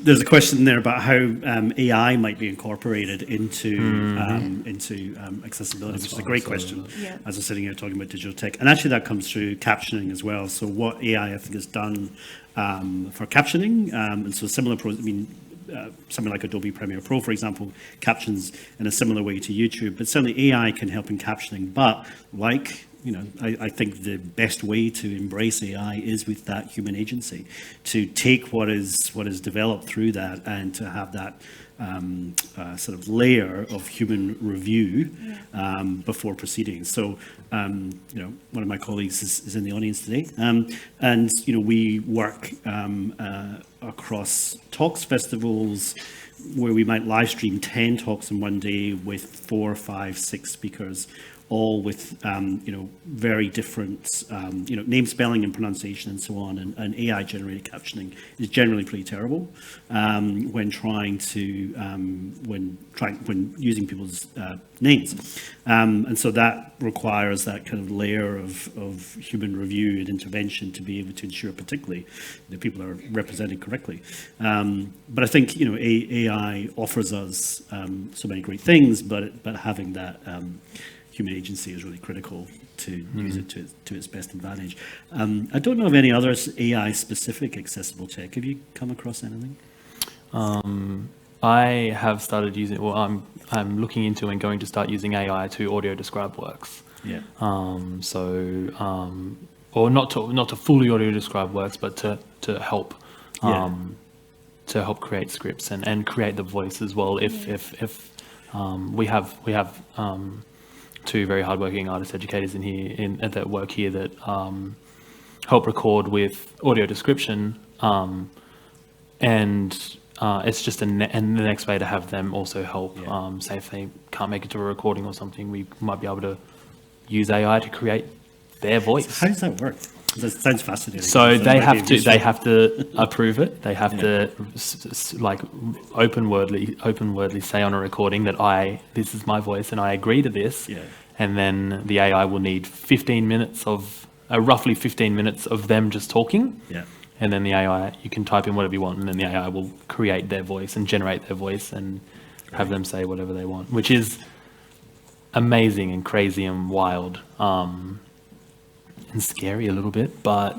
There's a question there about how AI might be incorporated into accessibility, which is a great question, as I'm sitting here talking about digital tech. And actually that comes through captioning as well. So what AI, I think, has done for captioning, and so similar, something like Adobe Premiere Pro, for example, captions in a similar way to YouTube, but certainly AI can help in captioning. But I think the best way to embrace AI is with that human agency, to take what is developed through that and to have that sort of layer of human review before proceeding. So, one of my colleagues is in the audience today, and we work across talks festivals where we might live stream 10 talks in one day with 4, 5, 6 speakers, all with very different name spelling and pronunciation and so on, and AI generated captioning is generally pretty terrible when trying to when using people's names, and so that requires that kind of layer of human review and intervention to be able to ensure particularly that people are represented correctly. But I think AI offers us so many great things, but having that human agency is really critical to use it to its best advantage. I don't know of any other AI-specific accessible tech. Have you come across anything? I have started using. Well, I'm looking into and going to start using AI to audio describe works. Yeah. Or not to fully audio describe works, but to help. To help create scripts and create the voice as well. If we have 2 very hardworking artist educators at that work here that help record with audio description, and it's just and the next way to have them also help. Say if they can't make it to a recording or something, we might be able to use AI to create their voice. How does that work? That sounds fascinating. So they have to approve it. They have to like open wordly say on a recording that this is my voice and I agree to this. Yeah. And then the AI will need 15 minutes of roughly 15 minutes of them just talking. Yeah. And then the AI, you can type in whatever you want, and then the AI will create their voice and generate their voice and have them say whatever they want, which is amazing and crazy and wild. And scary a little bit, but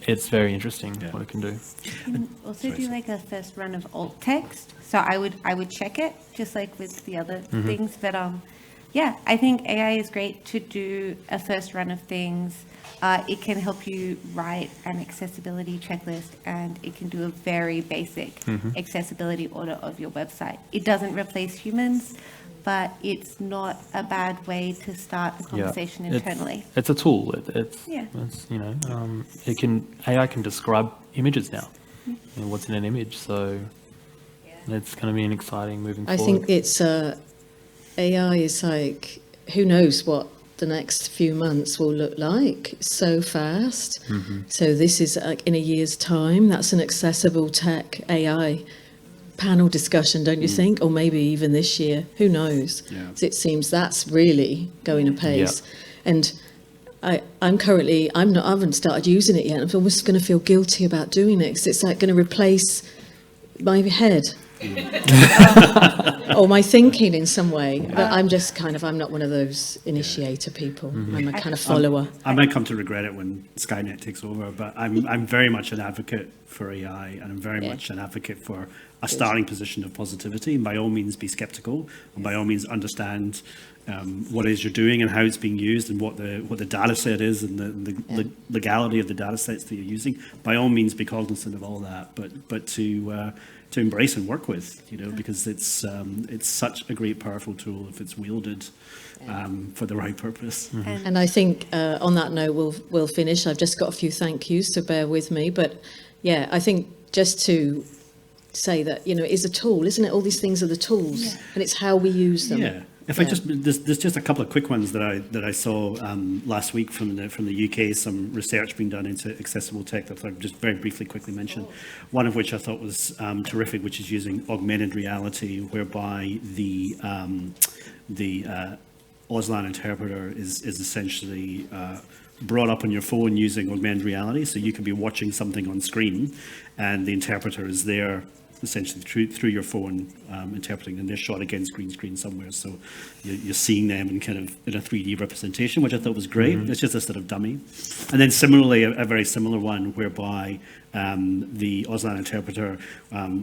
it's very interesting what it can do. You can also do like a first run of alt text. So I would check it just like with the other things. But I think AI is great to do a first run of things. It can help you write an accessibility checklist, and it can do a very basic accessibility audit of your website. It doesn't replace humans, but it's not a bad way to start the conversation internally. It's a tool. AI can describe images now. And what's in an image, so it's going to be an exciting moving forward. I think it's AI is like, who knows what the next few months will look like so fast. So this is like in a year's time. That's an accessible tech AI panel discussion, don't you think? Or maybe even this year. Who knows? Yeah. So it seems that's really going apace. And I haven't started using it yet. I'm almost going to feel guilty about doing it because it's like going to replace my head. Or my thinking in some way. But I'm just I'm not one of those initiator people. I'm a kind of follower. I might come to regret it when Skynet takes over, but I'm very much an advocate for AI, and I'm very much an advocate for a starting position of positivity. And by all means, be skeptical, and by all means, understand what it is you're doing and how it's being used, and what the data set is, and the legality of the data sets that you're using. By all means, be cognizant of all that, but to embrace and work with, because it's such a great, powerful tool if it's wielded for the right purpose. And I think on that note, we'll finish. I've just got a few thank yous, so bear with me. But yeah, I think just to say that, it is a tool, isn't it? All these things are the tools, and it's how we use them. Yeah. There's just a couple of quick ones that I saw last week from the UK, some research being done into accessible tech that I'll just very briefly quickly mention. One of which I thought was terrific, which is using augmented reality, whereby the Auslan interpreter is essentially brought up on your phone using augmented reality. So you could be watching something on screen, and the interpreter is there essentially through your phone, interpreting, and they're shot against green screen somewhere, so you're seeing them in kind of in a 3D representation, which I thought was great. It's just a sort of dummy. And then similarly, a very similar one whereby the Auslan interpreter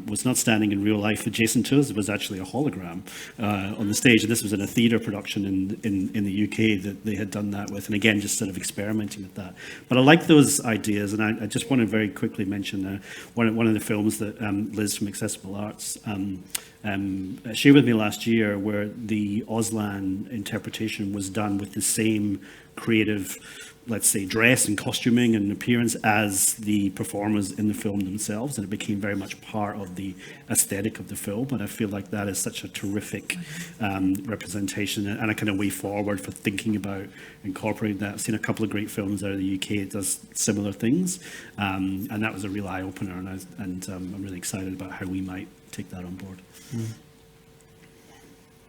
was not standing in real life adjacent to us. It was actually a hologram on the stage, and this was in a theatre production in the UK that they had done that with, and again, just sort of experimenting with that. But I like those ideas, and I just want to very quickly mention one of the films that Liz from Accessible Arts shared with me last year, where the Auslan interpretation was done with the same creative, let's say, dress and costuming and appearance as the performers in the film themselves, and it became very much part of the aesthetic of the film. And I feel like that is such a terrific representation and a kind of way forward for thinking about incorporating that. I've seen a couple of great films out of the UK that does similar things, and that was a real eye-opener, and I'm really excited about how we might take that on board.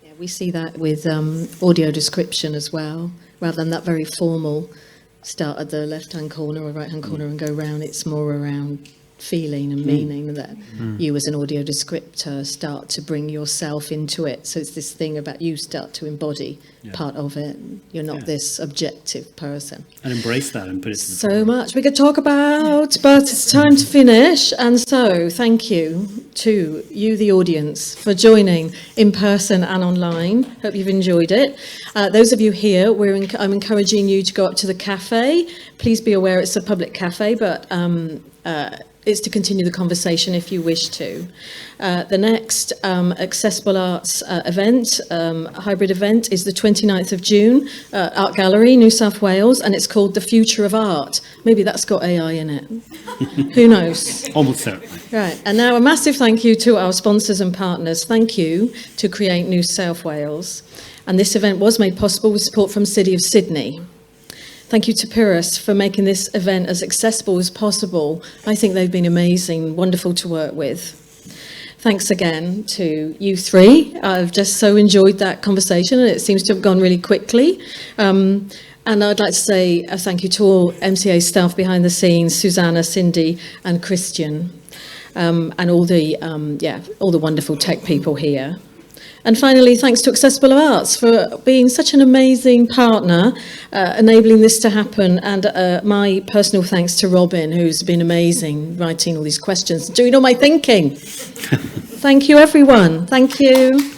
Yeah, we see that with audio description as well, rather than that very formal start at the left-hand corner or right-hand corner and go round. It's more around feeling and meaning that you as an audio descriptor start to bring yourself into it. So it's this thing about you start to embody part of it. You're not this objective person. And embrace that and put it to the So much we could talk about, but it's time to finish. And so thank you to you, the audience, for joining in person and online. Hope you've enjoyed it. Those of you here, I'm encouraging you to go up to the cafe. Please be aware it's a public cafe, but is to continue the conversation if you wish to. The next Accessible Arts event, hybrid event, is the 29th of June, Art Gallery, New South Wales, and it's called The Future of Art. Maybe that's got AI in it. Who knows? Almost certainly. Right, and now a massive thank you to our sponsors and partners. Thank you to Create New South Wales. And this event was made possible with support from City of Sydney. Thank you to Pyrrhus for making this event as accessible as possible. I think they've been amazing, wonderful to work with. Thanks again to you three. I've just so enjoyed that conversation, and it seems to have gone really quickly. And I'd like to say a thank you to all MCA staff behind the scenes, Susanna, Cindy, and Christian, and all the wonderful tech people here. And finally, thanks to Accessible Arts for being such an amazing partner, enabling this to happen. And my personal thanks to Robin, who's been amazing, writing all these questions, doing all my thinking. Thank you, everyone. Thank you.